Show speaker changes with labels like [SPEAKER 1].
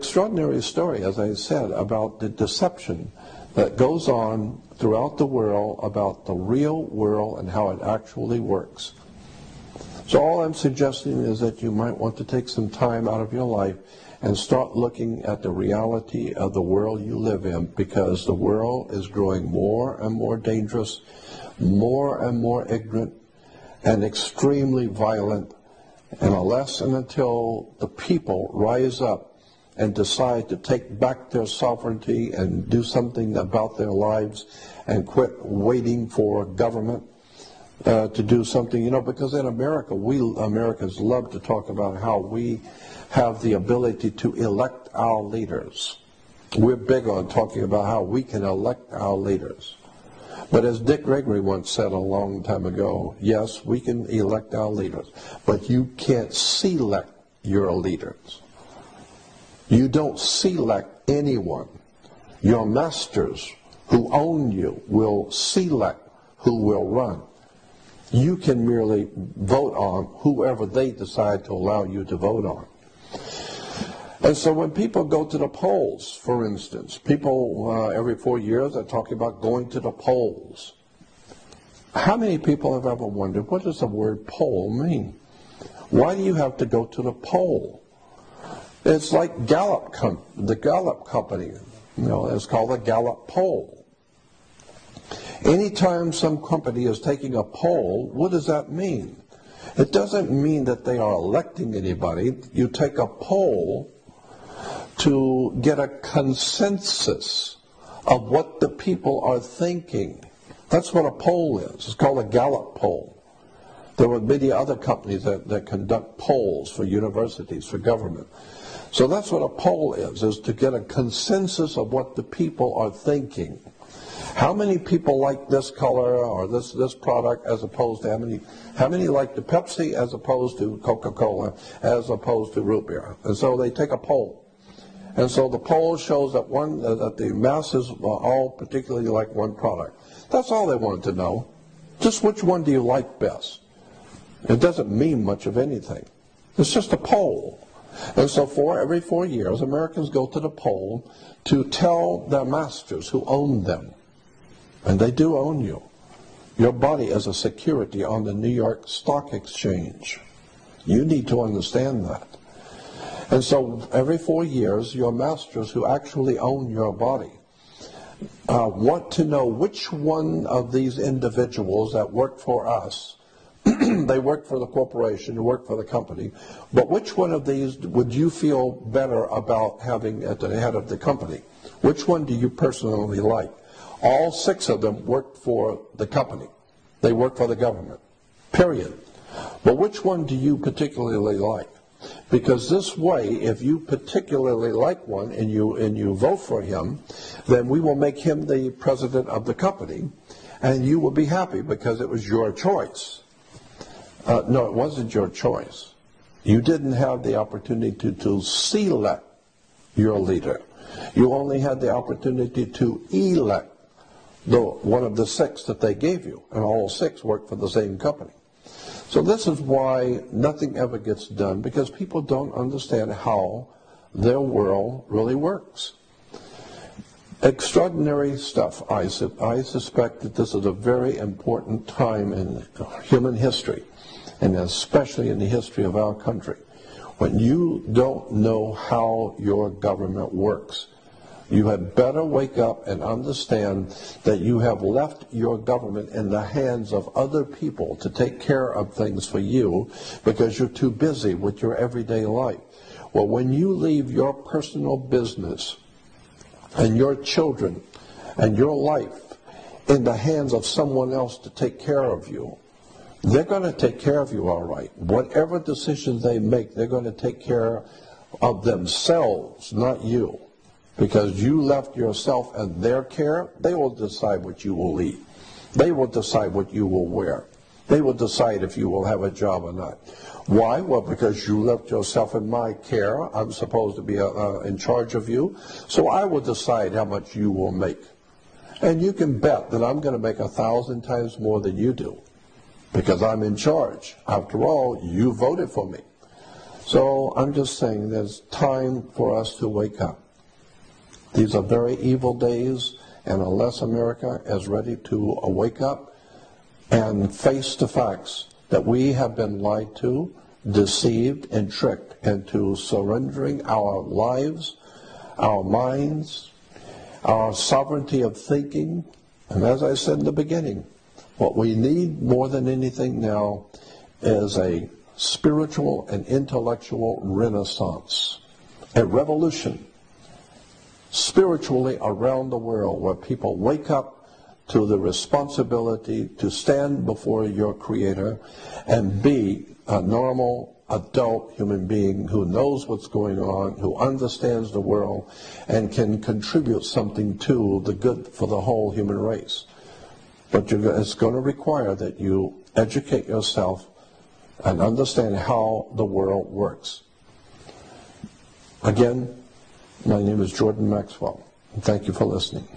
[SPEAKER 1] Extraordinary story, as I said, about the deception that goes on throughout the world about the real world and how it actually works. So all I'm suggesting is that you might want to take some time out of your life and start looking at the reality of the world you live in, because the world is growing more and more dangerous, more and more ignorant, and extremely violent. And unless and until the people rise up and decide to take back their sovereignty and do something about their lives and quit waiting for government to do something, because in America, we Americans love to talk about how we have the ability to elect our leaders. We're big on talking about how we can elect our leaders. But as Dick Gregory once said a long time ago, yes, we can elect our leaders, but you can't select your leaders. You don't select anyone. Your masters who own you will select who will run. You can merely vote on whoever they decide to allow you to vote on. And so when people go to the polls, for instance, people every 4 years are talking about going to the polls. How many people have ever wondered, what does the word poll mean? Why do you have to go to the poll? It's like the Gallup company, it's called a Gallup poll. Anytime some company is taking a poll, what does that mean? It doesn't mean that they are electing anybody. You take a poll to get a consensus of what the people are thinking. That's what a poll is. It's called a Gallup poll. There are many other companies that conduct polls for universities, for government. So that's what a poll is to get a consensus of what the people are thinking. How many people like this color or this product as opposed to how many like the Pepsi as opposed to Coca-Cola as opposed to root beer? And so they take a poll. And so the poll shows that the masses all particularly like one product. That's all they wanted to know. Just which one do you like best? It doesn't mean much of anything. It's just a poll. And so every 4 years, Americans go to the poll to tell their masters who own them. And they do own you. Your body is a security on the New York Stock Exchange. You need to understand that. And so every 4 years, your masters who actually own your body want to know which one of these individuals that work for us, they work for the corporation, they work for the company, but which one of these would you feel better about having at the head of the company? Which one do you personally like? All 6 of them work for the company. They work for the government, period. But which one do you particularly like? Because this way, if you particularly like one and you vote for him, then we will make him the president of the company, and you will be happy because it was your choice. No, it wasn't your choice. You didn't have the opportunity to select your leader. You only had the opportunity to elect one of the 6 that they gave you, and all 6 work for the same company. So this is why nothing ever gets done, because people don't understand how their world really works. Extraordinary stuff. I suspect that this is a very important time in human history, and especially in the history of our country, when you don't know how your government works. You had better wake up and understand that you have left your government in the hands of other people to take care of things for you because you're too busy with your everyday life. Well, when you leave your personal business and your children and your life in the hands of someone else to take care of you, they're going to take care of you all right. Whatever decisions they make, they're going to take care of themselves, not you. Because you left yourself in their care, they will decide what you will eat. They will decide what you will wear. They will decide if you will have a job or not. Why? Well, because you left yourself in my care. I'm supposed to be in charge of you. So I will decide how much you will make. And you can bet that I'm going to make 1,000 times more than you do. Because I'm in charge. After all, you voted for me. So I'm just saying there's time for us to wake up. These are very evil days, and unless America is ready to wake up and face the facts that we have been lied to, deceived, and tricked into surrendering our lives, our minds, our sovereignty of thinking, and as I said in the beginning, what we need more than anything now is a spiritual and intellectual renaissance, a revolution spiritually around the world where people wake up to the responsibility to stand before your Creator and be a normal adult human being who knows what's going on, who understands the world, and can contribute something to the good for the whole human race. But it's going to require that you educate yourself and understand how the world works. Again, my name is Jordan Maxwell, and thank you for listening.